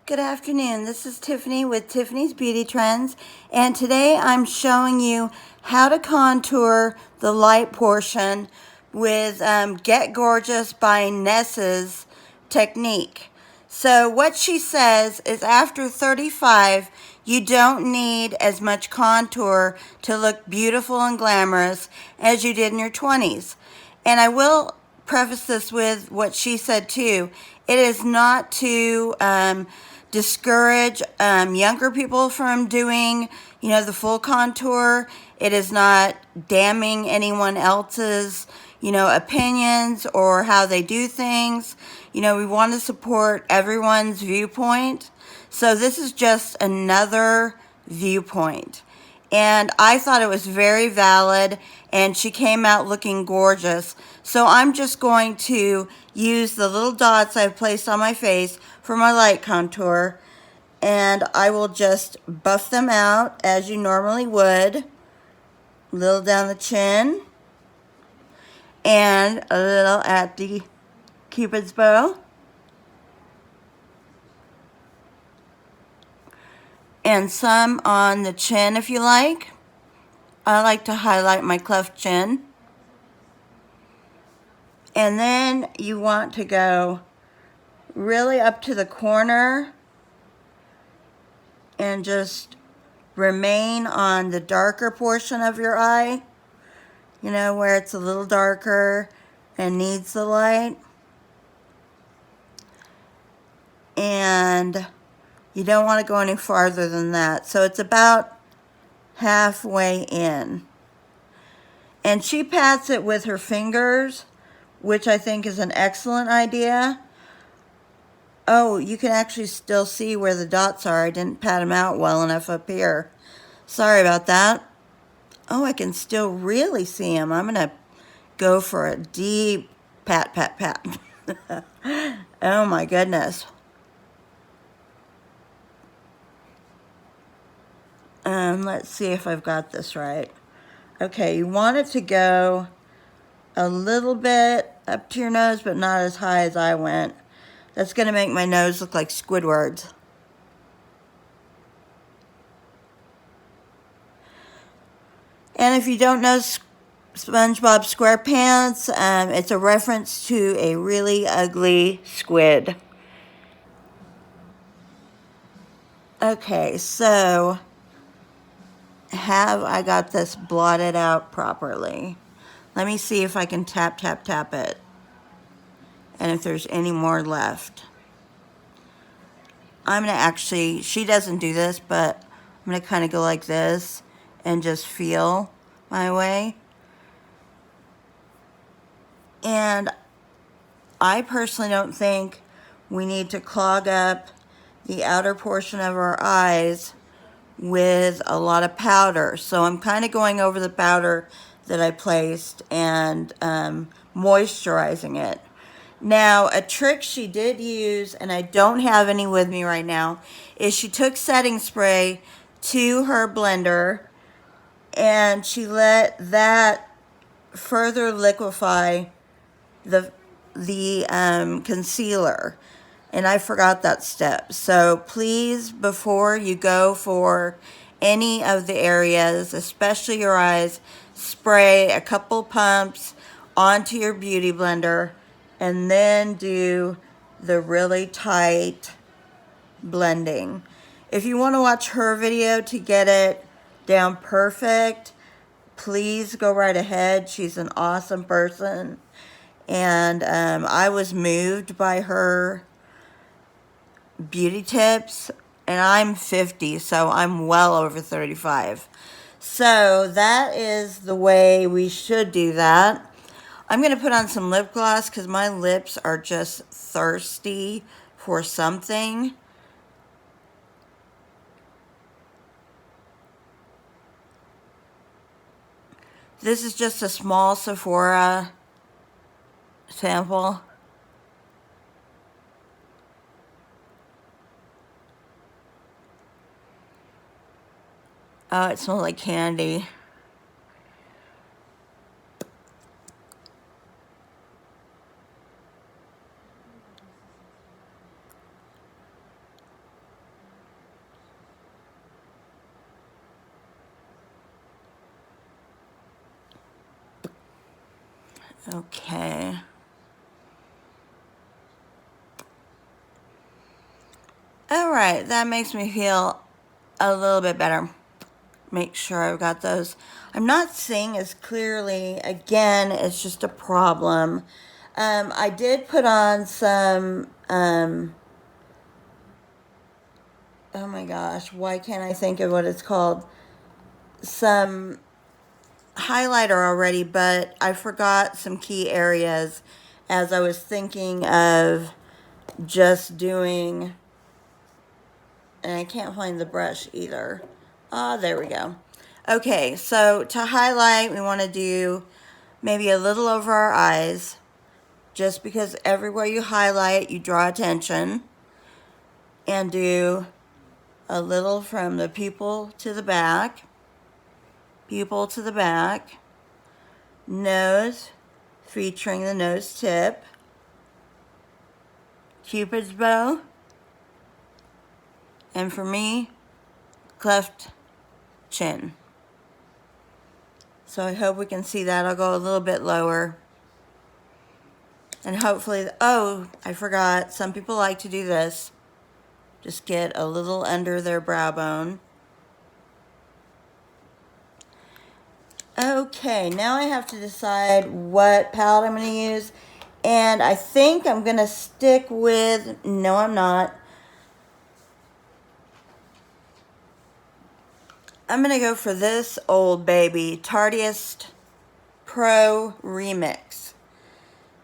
Good afternoon. This is Tiffany with Tiffany's Beauty Trends, and today I'm showing you how to contour the light portion with Get Gorgeous by Ness's technique. So what she says is after 35, you don't need as much contour to look beautiful and glamorous as you did in your 20s. And I will preface this with what she said too. It is not to discourage younger people from doing, the full contour. It is not damning anyone else's, opinions or how they do things. We want to support everyone's viewpoint. So this is just another viewpoint. And I thought it was very valid, and she came out looking gorgeous. So I'm just going to use the little dots I've placed on my face for my light contour, and I will just buff them out as you normally would. A little down the chin, and a little at the Cupid's bow. And some on the chin if you like. I like to highlight my cleft chin. And then you want to go really up to the corner and just remain on the darker portion of your eye, where it's a little darker and needs the light. And you don't want to go any farther than that. So it's about halfway in. And she pats it with her fingers, which I think is an excellent idea. Oh, you can actually still see where the dots are. I didn't pat them out well enough up here. Sorry about that. Oh, I can still really see them. I'm going to go for a deep pat, pat, pat. Oh my goodness. Let's see if I've got this right. Okay, you want it to go a little bit up to your nose, but not as high as I went. That's going to make my nose look like Squidward's. And if you don't know SpongeBob SquarePants, it's a reference to a really ugly squid. Okay, so have I got this blotted out properly? Let me see if I can tap, tap, tap it. And if there's any more left. I'm going to actually, she doesn't do this, but I'm going to kind of go like this and just feel my way. And I personally don't think we need to clog up the outer portion of our eyes with a lot of powder. So I'm kind of going over the powder that I placed and moisturizing it. Now, a trick she did use, and I don't have any with me right now, is she took setting spray to her blender and she let that further liquefy the concealer. And I forgot that step. So please, before you go for any of the areas, especially your eyes, spray a couple pumps onto your beauty blender and then do the really tight blending. If you want to watch her video to get it down perfect, please go right ahead. She's an awesome person. And I was moved by her beauty tips, and I'm 50, so I'm well over 35. So that is the way we should do that. I'm going to put on some lip gloss because my lips are just thirsty for something. This is just a small Sephora sample. Oh, it smells like candy. Okay. Alright, that makes me feel a little bit better. Make sure I've got those. I'm not seeing as clearly. Again, it's just a problem. I did put on some, oh my gosh, why can't I think of what it's called? Some highlighter already, but I forgot some key areas as I was thinking of just doing, and I can't find the brush either. Ah, there we go. Okay, so to highlight, we want to do maybe a little over our eyes, just because everywhere you highlight, you draw attention, and do a little from the pupil to the back, nose, featuring the nose tip, Cupid's bow, and for me, cleft chin. So I hope we can see that. I'll go a little bit lower. And hopefully, oh, I forgot, some people like to do this. Just get a little under their brow bone. Okay, now I have to decide what palette I'm going to use. And I think I'm going to stick with, no I'm not. I'm going to go for this old baby, Tarteist Pro Remix.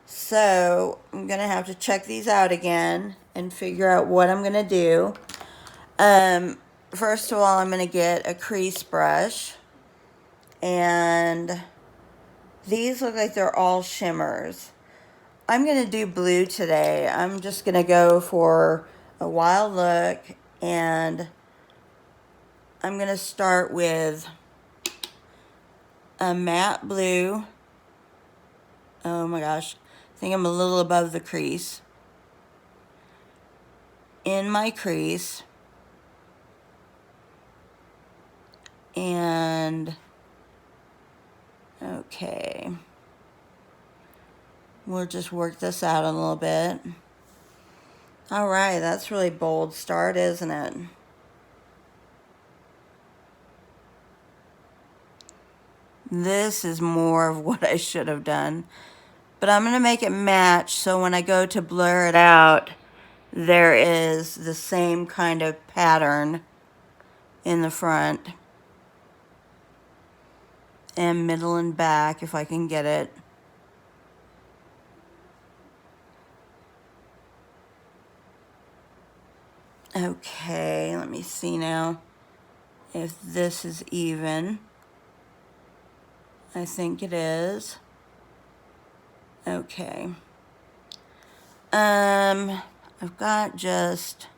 So I'm going to have to check these out again and figure out what I'm going to do. First of all, I'm going to get a crease brush. And these look like they're all shimmers. I'm going to do blue today. I'm just going to go for a wild look, and I'm going to start with a matte blue. Oh my gosh, I think I'm a little above the crease. In my crease. And, okay. We'll just work this out a little bit. Alright, that's really bold start, isn't it? This is more of what I should have done. But I'm going to make it match so when I go to blur it out, there is the same kind of pattern in the front. And middle and back if I can get it. Okay, let me see now if this is even. I think it is. Okay. I've got just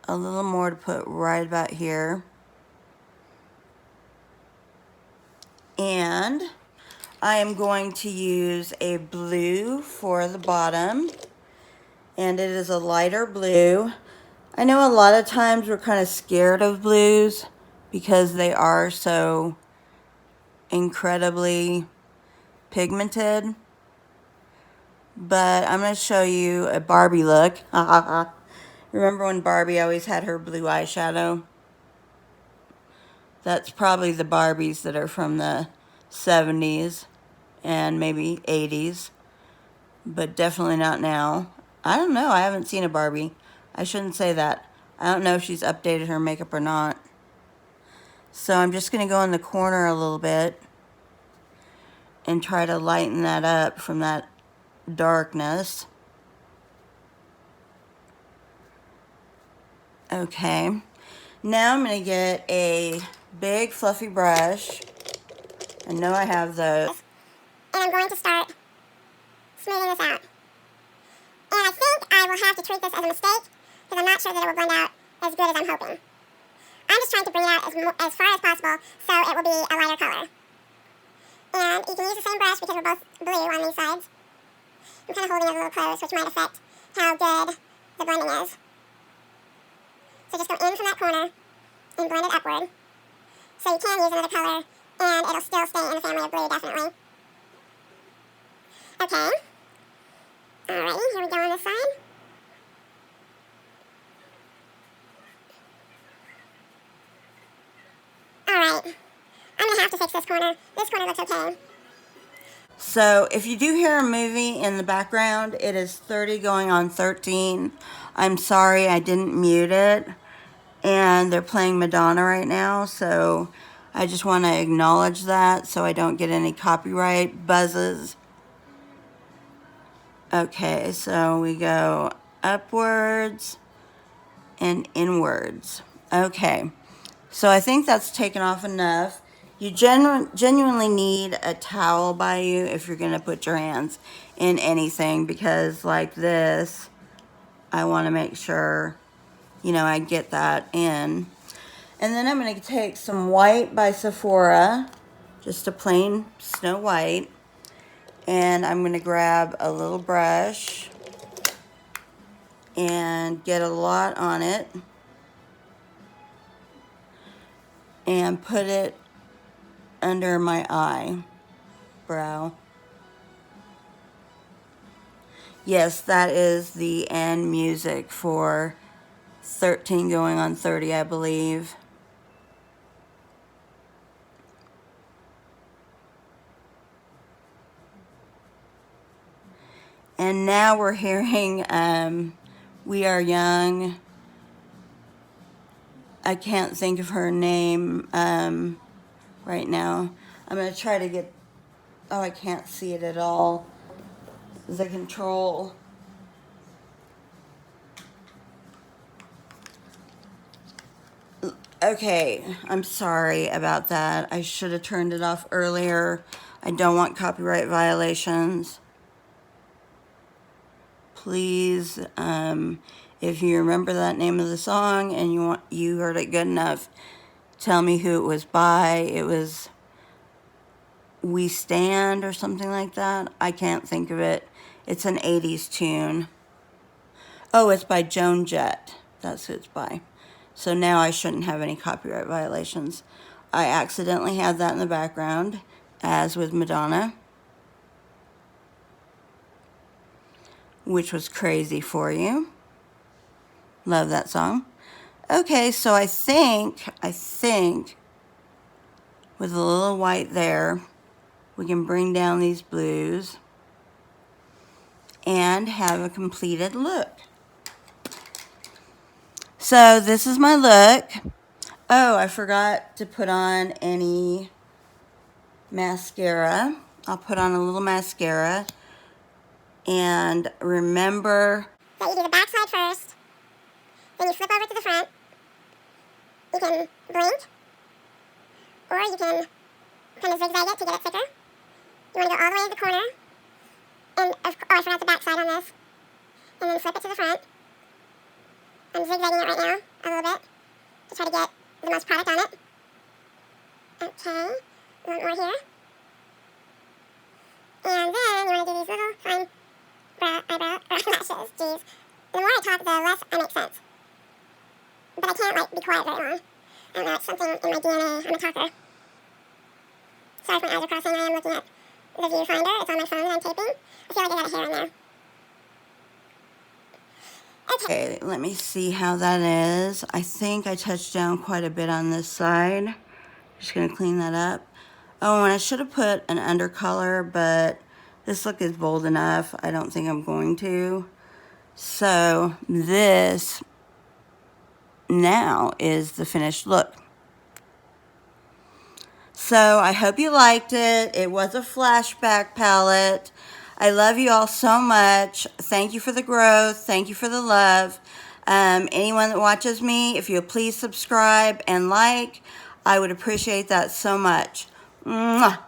a little more to put right about here. And I am going to use a blue for the bottom. And it is a lighter blue. I know a lot of times we're kind of scared of blues because they are so incredibly pigmented. But I'm going to show you a Barbie look. Remember when Barbie always had her blue eyeshadow? That's probably the Barbies that are from the 70s and maybe 80s. But definitely not now. I don't know. I haven't seen a Barbie. I shouldn't say that. I don't know if she's updated her makeup or not. So I'm just going to go in the corner a little bit and try to lighten that up from that darkness. Okay. Now I'm going to get a big fluffy brush. I know I have those. And I'm going to start smoothing this out. And I think I will have to treat this as a mistake because I'm not sure that it will blend out as good as I'm hoping. I'm just trying to bring it out as far as possible so it will be a lighter color. And you can use the same brush because we're both blue on these sides. I'm kind of holding it a little close, which might affect how good the blending is. So just go in from that corner and blend it upward. So you can use another color and it'll still stay in the family of blue, definitely. Okay. Alrighty, here we go on this side. Alright. I'm going to have to fix this corner. This corner looks okay. So if you do hear a movie in the background, it is 30 going on 13. I'm sorry I didn't mute it. And they're playing Madonna right now, so I just want to acknowledge that so I don't get any copyright buzzes. Okay, so we go upwards and inwards. Okay, so I think that's taken off enough. You genuinely need a towel by you if you're going to put your hands in anything, because like this, I want to make sure, you know, I get that in. And then I'm going to take some white by Sephora, just a plain Snow White, and I'm going to grab a little brush and get a lot on it and put it under my eyebrow. Yes, that is the end music for 13 going on 30, I believe. And now we're hearing We Are Young. I can't think of her name right now. I'm going to try to get... Oh, I can't see it at all. The control. Okay, I'm sorry about that. I should have turned it off earlier. I don't want copyright violations. Please, if you remember that name of the song and you heard it good enough, tell me who it was by. It was We Stand or something like that. I can't think of it. It's an 80s tune. Oh, it's by Joan Jett. That's who it's by. So now I shouldn't have any copyright violations. I accidentally had that in the background, as with Madonna, which was Crazy for You. Love that song. Okay, so I think with a little white there, we can bring down these blues and have a completed look. So this is my look. Oh, I forgot to put on any mascara. I'll put on a little mascara. And remember that you do the back side first, then you flip over to the front. You can blink, or you can kind of zigzag it to get it thicker. You want to go all the way to the corner, and oh, I forgot the back side on this, and then flip it to the front. I'm zigzagging it right now a little bit to try to get the most product on it. Okay, a little more here. And then you want to do these little fine eyelashes. Jeez. The more I talk, the less I make sense. But I can't, like, be quiet very long. I don't know, it's something in my DNA. I'm a talker. Sorry if my eyes are crossing. I am looking at the viewfinder. It's on my phone and I'm taping. I feel like I got a hair in there. Okay, let me see how that is. I think I touched down quite a bit on this side. Just gonna clean that up. Oh, and I should have put an undercolor, but this look is bold enough. I don't think I'm going to. So this now is the finished look. So I hope you liked it. It was a flashback palette. I love you all so much. Thank you for the growth. Thank you for the love. Anyone that watches me, if you'll please subscribe and like, I would appreciate that so much. Mwah.